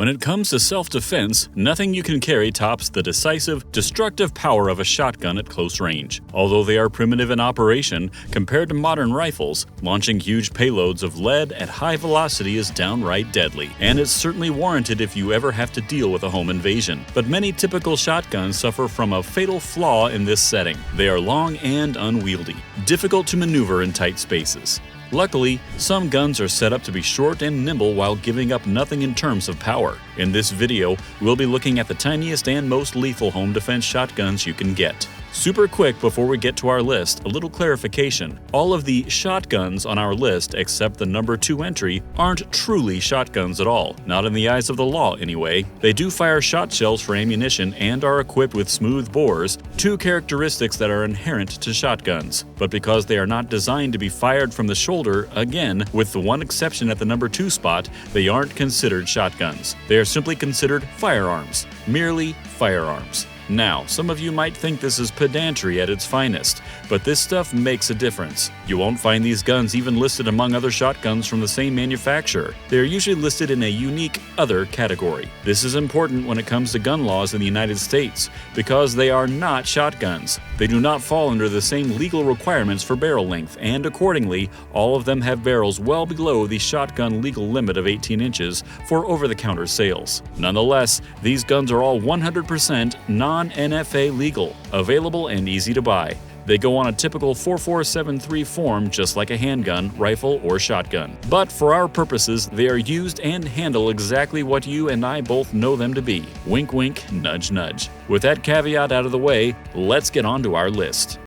When it comes to self-defense, nothing you can carry tops the decisive, destructive power of a shotgun at close range. Although they are primitive in operation, compared to modern rifles, launching huge payloads of lead at high velocity is downright deadly, and it's certainly warranted if you ever have to deal with a home invasion. But many typical shotguns suffer from a fatal flaw in this setting. They are long and unwieldy, difficult to maneuver in tight spaces. Luckily, some guns are set up to be short and nimble while giving up nothing in terms of power. In this video, we'll be looking at the tiniest and most lethal home defense shotguns you can get. Super quick before we get to our list, a little clarification. All of the shotguns on our list, except the number 2 entry, aren't truly shotguns at all. Not in the eyes of the law, anyway. They do fire shot shells for ammunition and are equipped with smooth bores, 2 characteristics that are inherent to shotguns. But because they are not designed to be fired from the shoulder, again, with the one exception at the number 2 spot, they aren't considered shotguns. They are simply considered firearms. Merely firearms. Now, some of you might think this is pedantry at its finest, but this stuff makes a difference. You won't find these guns even listed among other shotguns from the same manufacturer. They are usually listed in a unique other category. This is important when it comes to gun laws in the United States, because they are not shotguns. They do not fall under the same legal requirements for barrel length, and accordingly, all of them have barrels well below the shotgun legal limit of 18 inches for over-the-counter sales. Nonetheless, these guns are all 100% non-NFA legal, available and easy to buy. They go on a typical 4473 form just like a handgun, rifle, or shotgun. But for our purposes, they are used and handle exactly what you and I both know them to be. Wink wink, nudge nudge. With that caveat out of the way, let's get on to our list.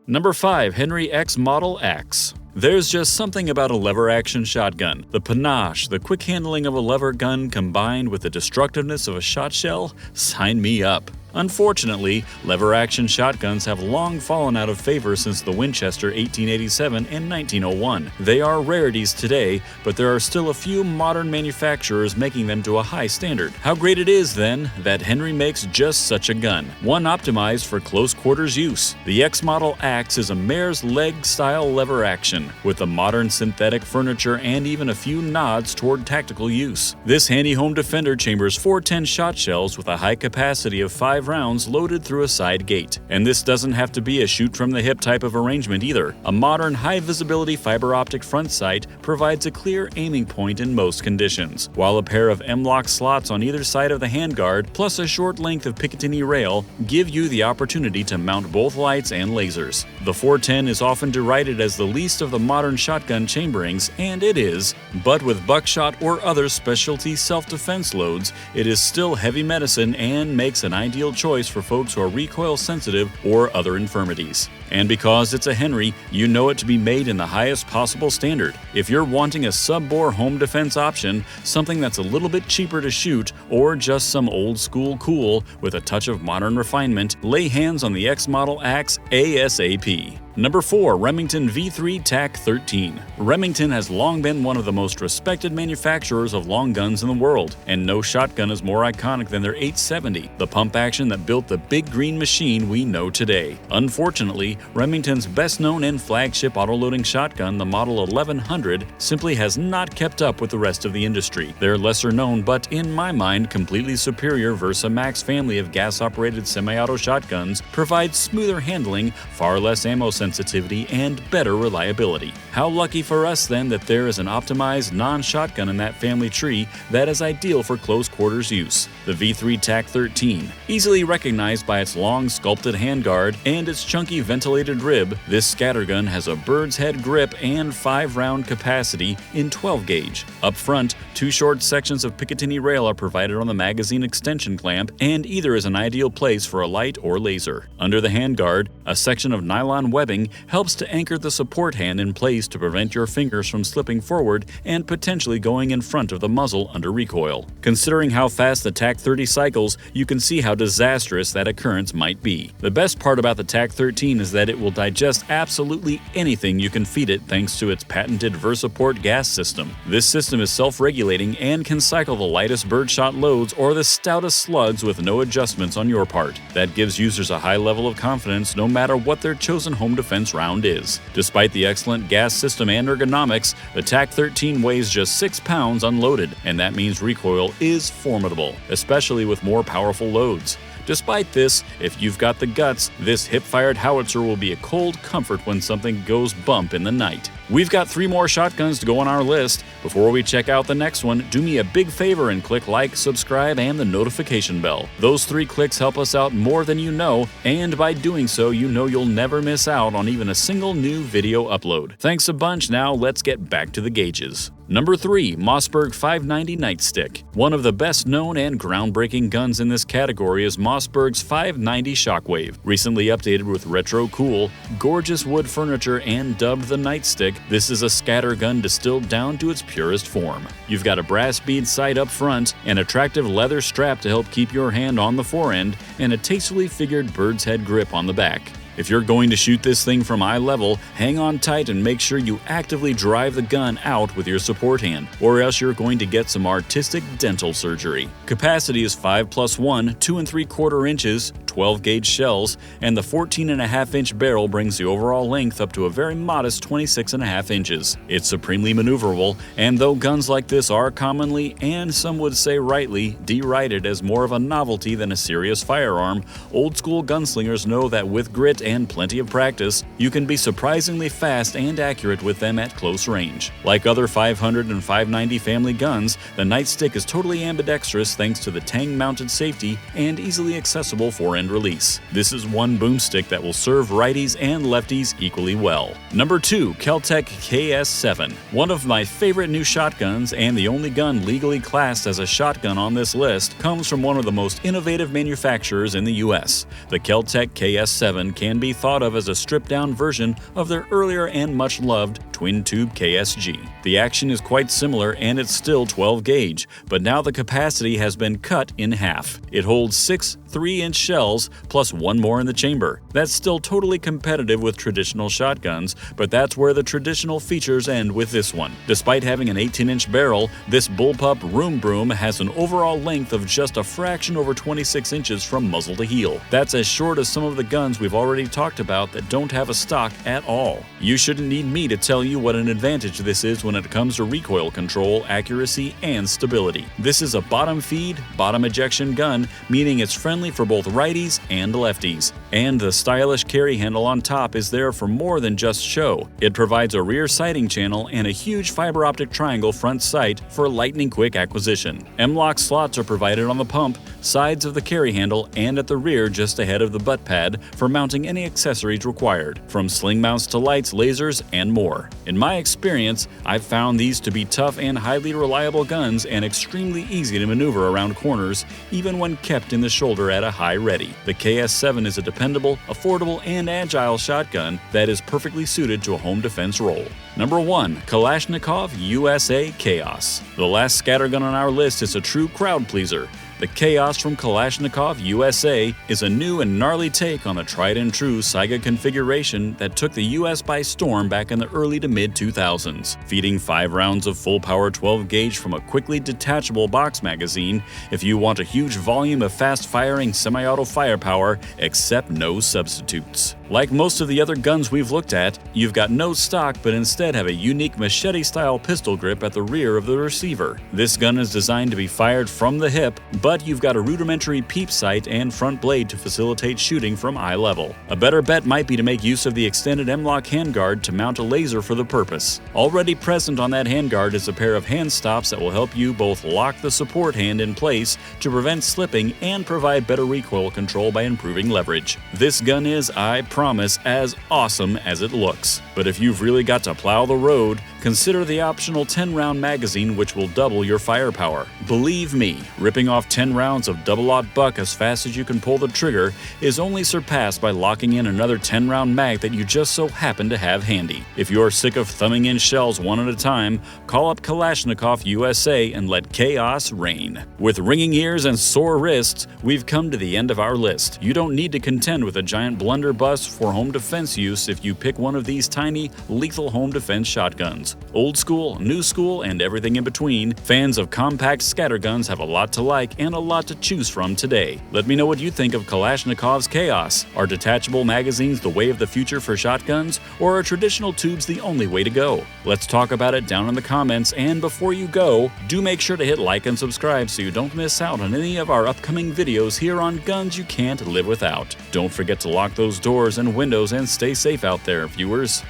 Number 5. Henry X Model X. There's just something about a lever-action shotgun. The panache, the quick handling of a lever gun combined with the destructiveness of a shot shell? Sign me up. Unfortunately, lever-action shotguns have long fallen out of favor since the Winchester 1887 and 1901. They are rarities today, but there are still a few modern manufacturers making them to a high standard. How great it is, then, that Henry makes just such a gun, one optimized for close-quarters use. The X Model X is a mare's leg-style lever-action, with a modern synthetic furniture and even a few nods toward tactical use. This handy home defender chambers 410 shot shells with a high capacity of 5 rounds loaded through a side gate. And this doesn't have to be a shoot-from-the-hip type of arrangement either. A modern high-visibility fiber optic front sight provides a clear aiming point in most conditions, while a pair of M-LOK slots on either side of the handguard plus a short length of Picatinny rail give you the opportunity to mount both lights and lasers. The 410 is often derided as the least of the modern shotgun chamberings, and it is, but with buckshot or other specialty self-defense loads, it is still heavy medicine and makes an ideal choice for folks who are recoil sensitive or other infirmities. And because it's a Henry, you know it to be made in the highest possible standard. If you're wanting a sub-bore home defense option, something that's a little bit cheaper to shoot, or just some old school cool with a touch of modern refinement, lay hands on the X Model X ASAP. Number 4. Remington V3 TAC13. Remington has long been one of the most respected manufacturers of long guns in the world, and no shotgun is more iconic than their 870, the pump action that built the big green machine we know today. Unfortunately, Remington's best-known and flagship autoloading shotgun, the Model 1100, simply has not kept up with the rest of the industry. Their lesser-known but, in my mind, completely superior Versa Max family of gas-operated semi-auto shotguns provides smoother handling, far less ammo sensitivity, and better reliability. How lucky for us then that there is an optimized non-shotgun in that family tree that is ideal for close quarters use. The V3 TAC13. Easily recognized by its long sculpted handguard and its chunky ventilated rib, this scattergun has a bird's head grip and 5-round capacity in 12 gauge. Up front, 2 short sections of Picatinny rail are provided on the magazine extension clamp, and either is an ideal place for a light or laser. Under the handguard, a section of nylon webbing helps to anchor the support hand in place to prevent your fingers from slipping forward and potentially going in front of the muzzle under recoil. Considering how fast the TAC-30 cycles, you can see how disastrous that occurrence might be. The best part about the TAC-13 is that it will digest absolutely anything you can feed it thanks to its patented VersaPort gas system. This system is self-regulating and can cycle the lightest birdshot loads or the stoutest slugs with no adjustments on your part. That gives users a high level of confidence no matter what their chosen home defense round is. Despite the excellent gas system and ergonomics, the TAC13 weighs just 6 pounds unloaded, and that means recoil is formidable, especially with more powerful loads. Despite this, if you've got the guts, this hip-fired howitzer will be a cold comfort when something goes bump in the night. We've got 3 more shotguns to go on our list. Before we check out the next one, do me a big favor and click like, subscribe, and the notification bell. Those 3 clicks help us out more than you know, and by doing so, you know you'll never miss out on even a single new video upload. Thanks a bunch. Now let's get back to the gauges. Number 3. Mossberg 590 Nightstick. One of the best known and groundbreaking guns in this category is Mossberg's 590 Shockwave. Recently updated with retro cool, gorgeous wood furniture, and dubbed the Nightstick, this is a scatter gun distilled down to its purest form. You've got a brass bead sight up front, an attractive leather strap to help keep your hand on the forend, and a tastefully figured bird's head grip on the back. If you're going to shoot this thing from eye level, hang on tight and make sure you actively drive the gun out with your support hand, or else you're going to get some artistic dental surgery. Capacity is 5+1, 2 3/4 inches, 12 gauge shells, and the 14.5-inch barrel brings the overall length up to a very modest 26.5 inches. It's supremely maneuverable, and though guns like this are commonly, and some would say rightly, derided as more of a novelty than a serious firearm, old-school gunslingers know that with grit and plenty of practice, you can be surprisingly fast and accurate with them at close range. Like other 500 and 590 family guns, the Nightstick is totally ambidextrous thanks to the tang-mounted safety and easily accessible forend release. This is one boomstick that will serve righties and lefties equally well. Number 2. Keltech KS7. One of my favorite new shotguns, and the only gun legally classed as a shotgun on this list, comes from one of the most innovative manufacturers in the US. The Keltech KS7 can be thought of as a stripped-down version of their earlier and much-loved twin-tube KSG. The action is quite similar and it's still 12 gauge, but now the capacity has been cut in half. It holds 6 3-inch shells plus 1 more in the chamber. That's still totally competitive with traditional shotguns, but that's where the traditional features end with this one. Despite having an 18-inch barrel, this bullpup room broom has an overall length of just a fraction over 26 inches from muzzle to heel. That's as short as some of the guns we've already talked about that don't have a stock at all. You shouldn't need me to tell you what an advantage this is when it comes to recoil control, accuracy, and stability. This is a bottom feed, bottom ejection gun, meaning it's friendly for both righties and lefties. And the stylish carry handle on top is there for more than just show. It provides a rear sighting channel and a huge fiber optic triangle front sight for lightning quick acquisition. M-LOK slots are provided on the pump, sides of the carry handle, and at the rear just ahead of the butt pad for mounting any accessories required, from sling mounts to lights, lasers, and more. In my experience, I've found these to be tough and highly reliable guns and extremely easy to maneuver around corners, even when kept in the shoulder at a high ready. The KS7 is a dependable, affordable, and agile shotgun that is perfectly suited to a home defense role. Number 1. Kalashnikov USA Chaos. The last scattergun on our list is a true crowd pleaser. The Chaos from Kalashnikov USA is a new and gnarly take on the tried-and-true Saiga configuration that took the US by storm back in the early to mid-2000s. Feeding 5 rounds of full-power 12-gauge from a quickly detachable box magazine, if you want a huge volume of fast-firing semi-auto firepower, accept no substitutes. Like most of the other guns we've looked at, you've got no stock but instead have a unique machete-style pistol grip at the rear of the receiver. This gun is designed to be fired from the hip, but you've got a rudimentary peep sight and front blade to facilitate shooting from eye level. A better bet might be to make use of the extended M-LOK handguard to mount a laser for the purpose. Already present on that handguard is a pair of hand stops that will help you both lock the support hand in place to prevent slipping and provide better recoil control by improving leverage. This gun is, I promise, as awesome as it looks. But if you've really got to plow the road, consider the optional 10-round magazine, which will double your firepower. Believe me, ripping off 10 rounds of double-aught buck as fast as you can pull the trigger is only surpassed by locking in another 10-round mag that you just so happen to have handy. If you're sick of thumbing in shells one at a time, call up Kalashnikov USA and let chaos reign. With ringing ears and sore wrists, we've come to the end of our list. You don't need to contend with a giant blunderbuss for home defense use if you pick one of these tiny, lethal home defense shotguns. Old school, new school, and everything in between, fans of compact scatterguns have a lot to like and a lot to choose from today. Let me know what you think of Kalashnikov's Chaos. Are detachable magazines the way of the future for shotguns, or are traditional tubes the only way to go? Let's talk about it down in the comments, and before you go, do make sure to hit like and subscribe so you don't miss out on any of our upcoming videos here on Guns You Can't Live Without. Don't forget to lock those doors and windows and stay safe out there, viewers.